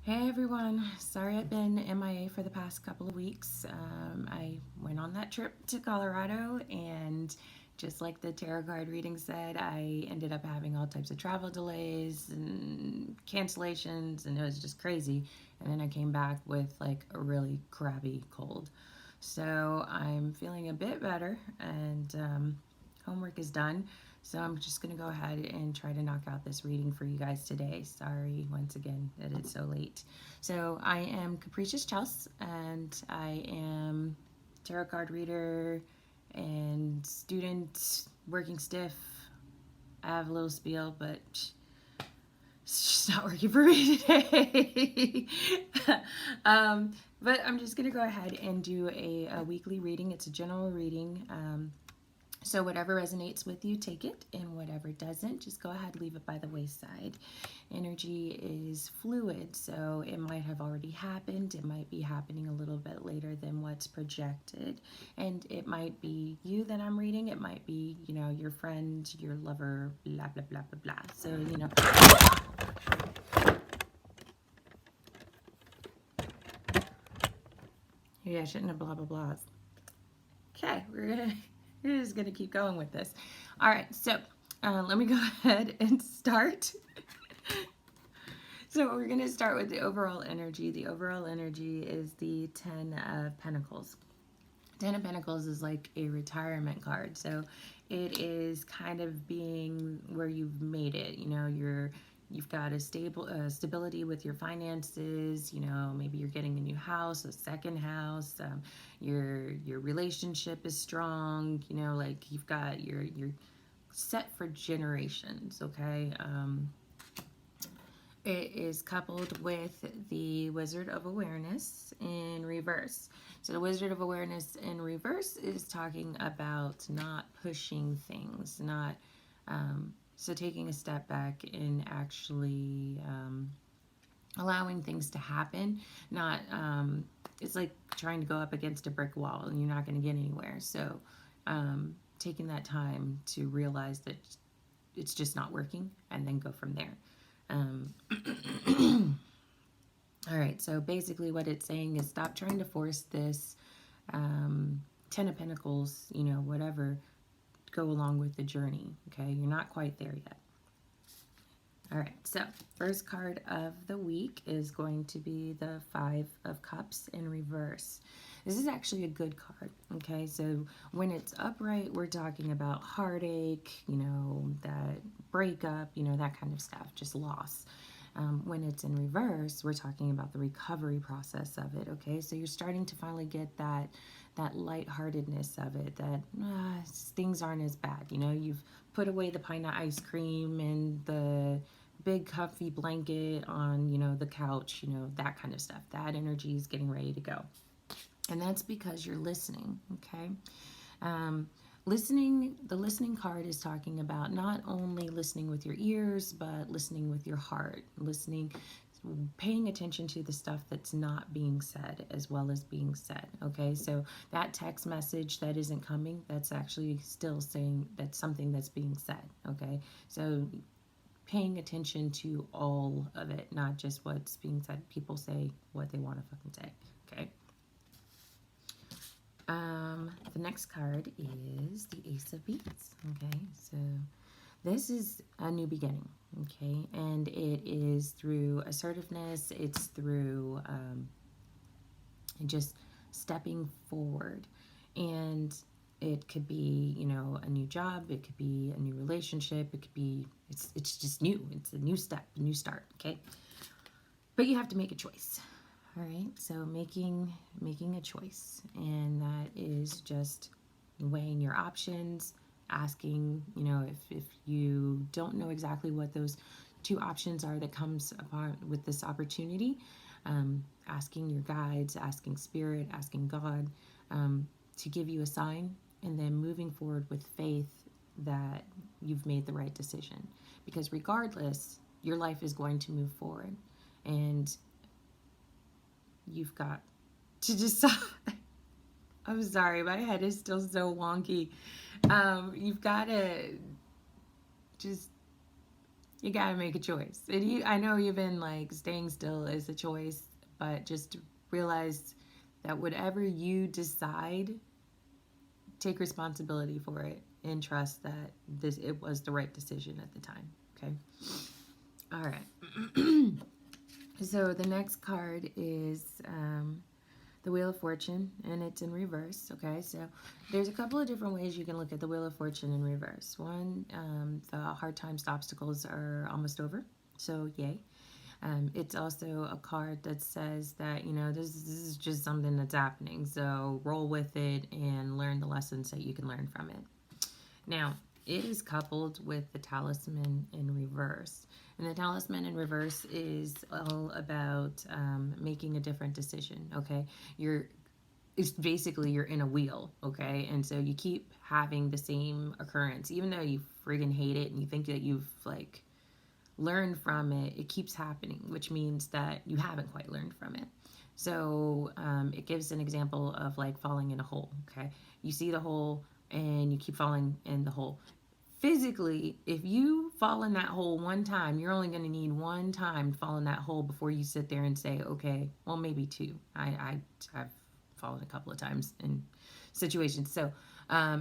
Hey everyone, sorry I've been MIA for the past couple of weeks. I went on that trip to Colorado, and just like the tarot card reading said, I ended up having all types of travel delays and cancellations, and it was just crazy. And then I came back with like a really crappy cold. So I'm feeling a bit better, and homework is done. So I'm just going to go ahead and try to knock out this reading for you guys today. Sorry once again that it's so late. So I am Capricious Chels, and I am tarot card reader and student, working stiff. I have a little spiel, but it's just not working for me today. But I'm just going to go ahead and do a weekly reading. It's a general reading. So whatever resonates with you, take it, and whatever doesn't, just go ahead, leave it by the wayside. Energy is fluid, so it might have already happened. It might be happening a little bit later than what's projected, and it might be you that I'm reading. It might be, your friend, your lover, blah blah blah blah blah. So maybe I shouldn't have blah blah blahs. Okay, we're just gonna keep going with this. All right, so let me go ahead and start. So we're going to start with the overall energy. The overall energy is the Ten of Pentacles. Ten of Pentacles is like a retirement card. So it is kind of being where you've made it. You've got a stability with your finances. Maybe you're getting a new house, a second house. Your relationship is strong. Like you're set for generations. Okay. It is coupled with the Wizard of Awareness in reverse. So the Wizard of Awareness in reverse is talking about not pushing things, not so taking a step back and actually allowing things to happen. Not it's like trying to go up against a brick wall and you're not going to get anywhere. So taking that time to realize that it's just not working and then go from there. Um, all right, so basically what it's saying is stop trying to force this Ten of Pentacles, whatever, go along with the journey, okay? You're not quite there yet. All right, so first card of the week is going to be the Five of Cups in reverse. This is actually a good card, okay? So when it's upright, we're talking about heartache, that breakup, that kind of stuff, just loss. When it's in reverse, we're talking about the recovery process of it, okay? So you're starting to finally get that lightheartedness of it, that things aren't as bad. You've put away the pint of ice cream and the big comfy blanket on, the couch, that kind of stuff. That energy is getting ready to go. And that's because you're listening, okay? The listening card is talking about not only listening with your ears, but listening with your heart, paying attention to the stuff that's not being said as well as being said, okay? So that text message that isn't coming, that's actually still saying that's something that's being said, okay? So paying attention to all of it, not just what's being said. People say what they want to fucking say, okay? The next card is the Ace of Beads, okay? So this is a new beginning, okay? And it is through assertiveness, it's through just stepping forward. And it could be, a new job, it could be a new relationship, it could be, it's just new. It's a new step, a new start, okay? But you have to make a choice. All right, so making a choice, and that is just weighing your options, asking, if you don't know exactly what those two options are that comes upon with this opportunity, asking your guides, asking spirit, asking God to give you a sign, and then moving forward with faith that you've made the right decision. Because regardless, your life is going to move forward, and you've got to decide. I'm sorry, my head is still so wonky. You've got to just You gotta make a choice. And I know you've been like staying still is a choice, but just realize that whatever you decide, take responsibility for it and trust that it was the right decision at the time. Okay. All right. So the next card is the Wheel of Fortune, and it's in reverse. Okay, so there's a couple of different ways you can look at the Wheel of Fortune in reverse. One, the hard times, obstacles are almost over, so yay. It's also a card that says that, you know, this is just something that's happening, so roll with it and learn the lessons that you can learn from it. Now, it is coupled with the Talisman in reverse. And the Talisman in reverse is all about making a different decision, okay? It's basically you're in a wheel, okay? And so you keep having the same occurrence. Even though you friggin' hate it and you think that you've, like, learned from it, it keeps happening, which means that you haven't quite learned from it. So it gives an example of, like, falling in a hole, okay? You see the hole and you keep falling in the hole. Physically, if you fall in that hole one time, you're only going to need one time to fall in that hole before you sit there and say, okay, well, maybe two. I've fallen a couple of times in situations. So,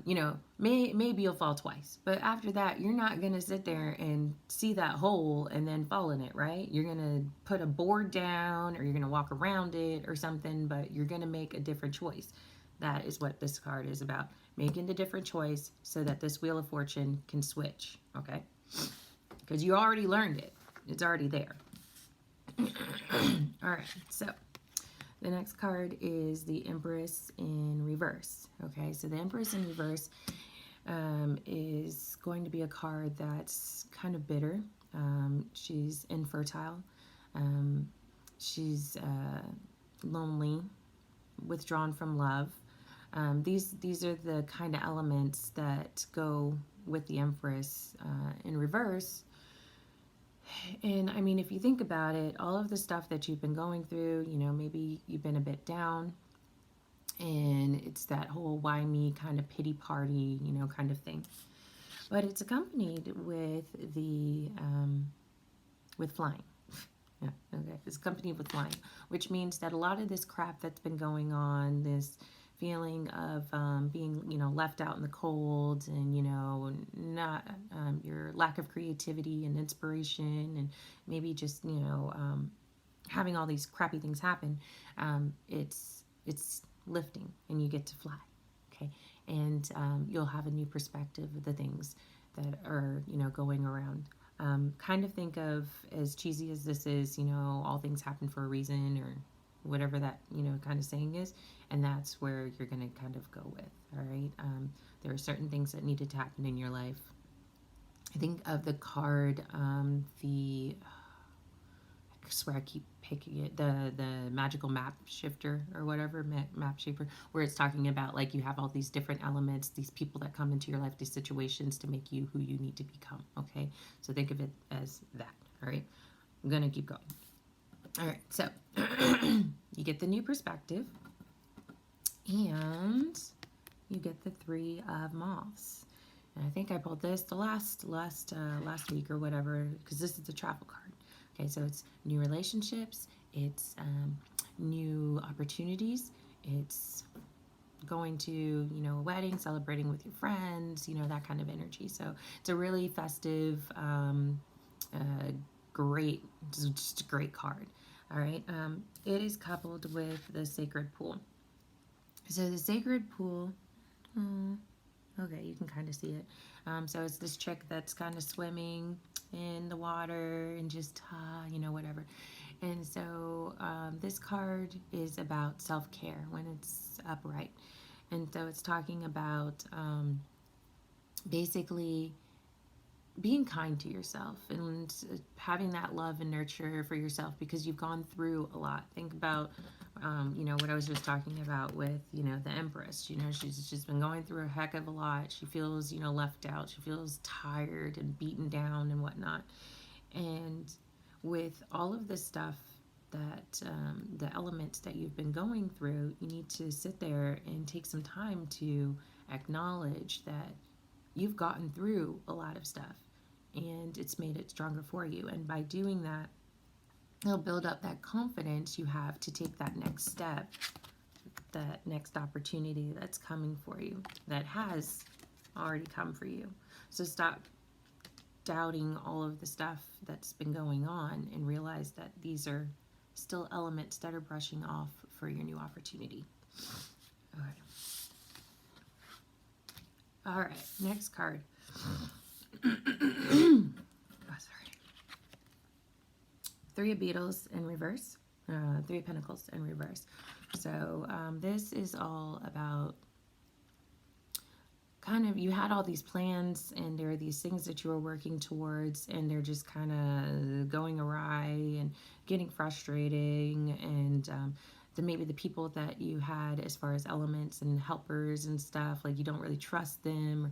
you know, maybe you'll fall twice. But after that, you're not going to sit there and see that hole and then fall in it, right? You're going to put a board down or you're going to walk around it or something, but you're going to make a different choice. That is what this card is about. Making the different choice so that this Wheel of Fortune can switch, okay? Because you already learned it. It's already there. All right, so the next card is the Empress in reverse, okay? So the Empress in reverse is going to be a card that's kind of bitter. She's infertile. She's lonely, withdrawn from love. These are the kind of elements that go with the Empress in reverse. And I mean, if you think about it, all of the stuff that you've been going through, you know, maybe you've been a bit down, and it's that whole why me kind of pity party, you know, kind of thing. But it's accompanied with the with flying. Yeah, okay. It's accompanied with flying, which means that a lot of this crap that's been going on, this feeling of being, you know, left out in the cold, and, you know, not your lack of creativity and inspiration, and maybe just, you know, having all these crappy things happen, it's lifting, and you get to fly, okay, and you'll have a new perspective of the things that are, you know, going around. Kind of think of, as cheesy as this is, you know, all things happen for a reason, or whatever that, you know, kind of saying is, and that's where you're going to kind of go with, all right? There are certain things that needed to happen in your life. I think of the card, I swear I keep picking it, the magical map shifter or whatever, map shaper, where it's talking about, like, you have all these different elements, these people that come into your life, these situations to make you who you need to become, okay? So think of it as that, all right? I'm going to keep going. All right, so you get the new perspective, and you get the Three of Moths. And I think I pulled this the last week or whatever, because this is the travel card. Okay, so it's new relationships, it's new opportunities, it's going to, you know, a wedding, celebrating with your friends, you know, that kind of energy. So it's a really festive, great, just a great card. All right, it is coupled with the Sacred Pool. So the Sacred Pool, okay, you can kind of see it. So it's this chick that's kind of swimming in the water and just, you know, whatever. And so this card is about self-care when it's upright. And so it's talking about basically being kind to yourself and having that love and nurture for yourself, because you've gone through a lot. Think about, you know, what I was just talking about with, you know, the Empress. You know, she's been going through a heck of a lot. She feels, you know, left out. She feels tired and beaten down and whatnot. And with all of this stuff that the elements that you've been going through, you need to sit there and take some time to acknowledge that you've gotten through a lot of stuff, and it's made it stronger for you. And by doing that, it'll build up that confidence you have to take that next step, that next opportunity that's coming for you, that has already come for you. So stop doubting all of the stuff that's been going on and realize that these are still elements that are brushing off for your new opportunity. All right. All right, next card. Oh, sorry. Three of Beetles in reverse. Three of Pentacles in reverse. So this is all about kind of, you had all these plans and there are these things that you were working towards and they're just kind of going awry and getting frustrating, and maybe the people that you had as far as elements and helpers and stuff, like you don't really trust them, or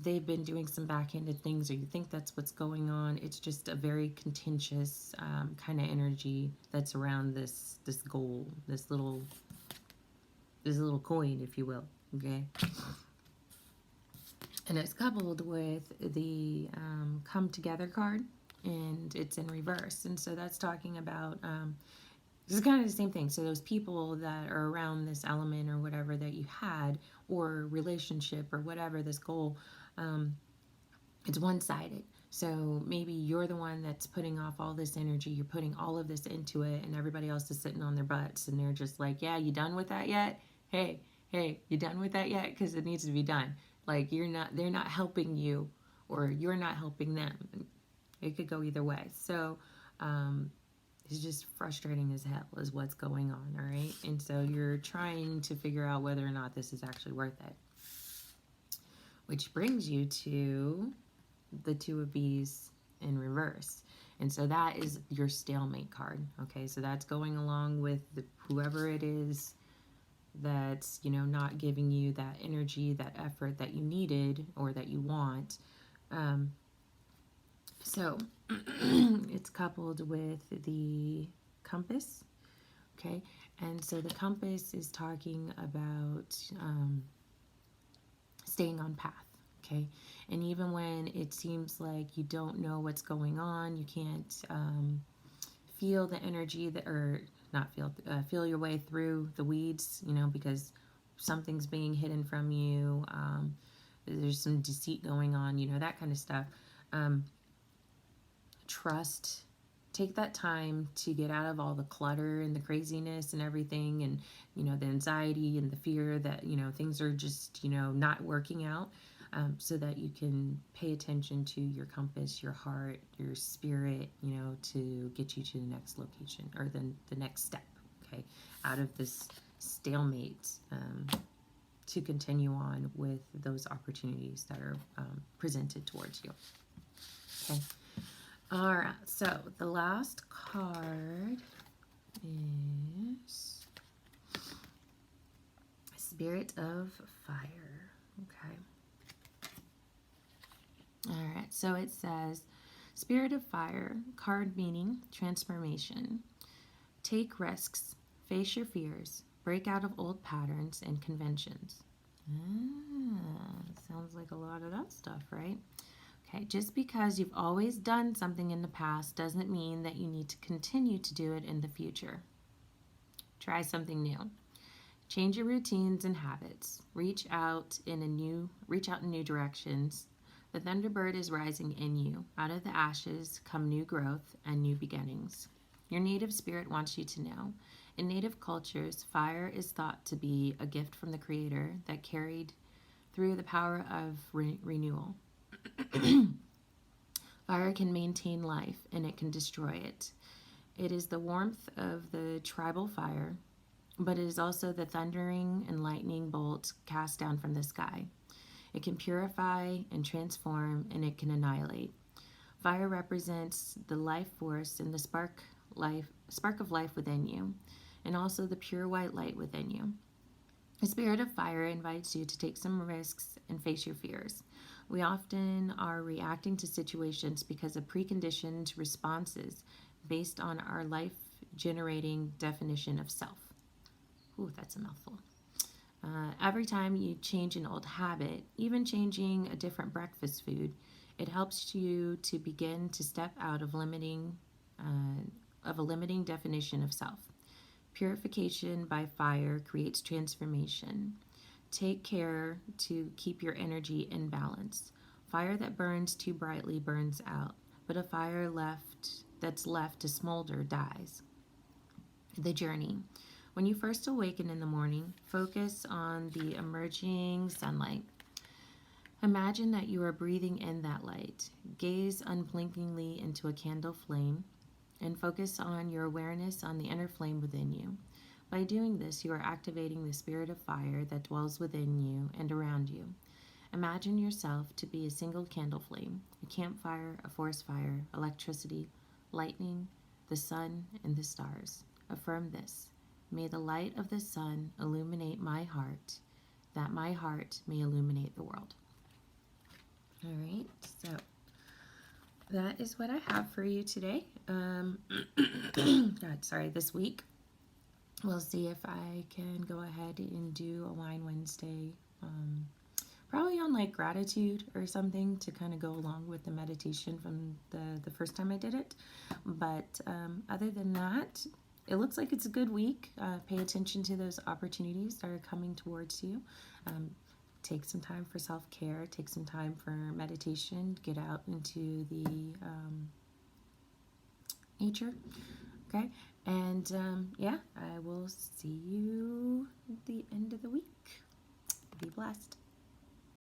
they've been doing some backhanded things, or you think that's what's going on. It's just a very contentious kind of energy that's around this goal, this little coin, if you will. Okay. And it's coupled with the Come Together card, and it's in reverse. And so that's talking about, this is kind of the same thing. So those people that are around this element or whatever that you had, or relationship or whatever, this goal, it's one-sided. So maybe you're the one that's putting off all this energy, you're putting all of this into it, and everybody else is sitting on their butts and they're just like, yeah, you done with that yet? Hey, you done with that yet? Because it needs to be done. Like they're not helping you, or you're not helping them. It could go either way. So it's just frustrating as hell is what's going on, all right? And so you're trying to figure out whether or not this is actually worth it. Which brings you to the Two of Bees in reverse. And so that is your stalemate card, okay? So that's going along with whoever it is that's, you know, not giving you that energy, that effort that you needed or that you want. So it's coupled with the compass, okay? And so the compass is talking about staying on path, okay? And even when it seems like you don't know what's going on, you can't feel the energy that, or not feel your way through the weeds, you know, because something's being hidden from you. There's some deceit going on, you know, that kind of stuff. Trust. Take that time to get out of all the clutter and the craziness and everything, and, you know, the anxiety and the fear that, you know, things are just, you know, not working out, so that you can pay attention to your compass, your heart, your spirit, you know, to get you to the next location, or the next step, okay, out of this stalemate, to continue on with those opportunities that are presented towards you, okay? All right, so the last card is Spirit of Fire, okay? All right, so it says, Spirit of Fire, card meaning transformation. Take risks, face your fears, break out of old patterns and conventions. Sounds like a lot of that stuff, right? Okay, just because you've always done something in the past doesn't mean that you need to continue to do it in the future. Try something new. Change your routines and habits. Reach out in new directions. The Thunderbird is rising in you. Out of the ashes come new growth and new beginnings. Your native spirit wants you to know. In native cultures, fire is thought to be a gift from the Creator that carried through the power of renewal. Fire can maintain life and it can destroy it. It is the warmth of the tribal fire, but it is also the thundering and lightning bolts cast down from the sky. It can purify and transform, and it can annihilate. Fire represents the life force and the spark of life within you, and also the pure white light within you. The Spirit of Fire invites you to take some risks and face your fears. We often are reacting to situations because of preconditioned responses based on our life-generating definition of self. Ooh, that's a mouthful. Every time you change an old habit, even changing a different breakfast food, It helps you to begin to step out of a limiting definition of self. Purification by fire creates transformation. Take care to keep your energy in balance. Fire that burns too brightly burns out, but a fire that's left to smolder dies. The journey. When you first awaken in the morning, focus on the emerging sunlight. Imagine that you are breathing in that light. Gaze unblinkingly into a candle flame and focus on your awareness on the inner flame within you. By doing this, you are activating the spirit of fire that dwells within you and around you. Imagine yourself to be a single candle flame, a campfire, a forest fire, electricity, lightning, the sun, and the stars. Affirm this. May the light of the sun illuminate my heart, that my heart may illuminate the world. All right, so that is what I have for you today. This week. We'll see if I can go ahead and do a Wine Wednesday, probably on like gratitude or something to kind of go along with the meditation from the first time I did it. But other than that, it looks like it's a good week. Pay attention to those opportunities that are coming towards you. Take some time for self-care. Take some time for meditation. Get out into the nature. Okay? And I will see you at the end of the week. Be blessed.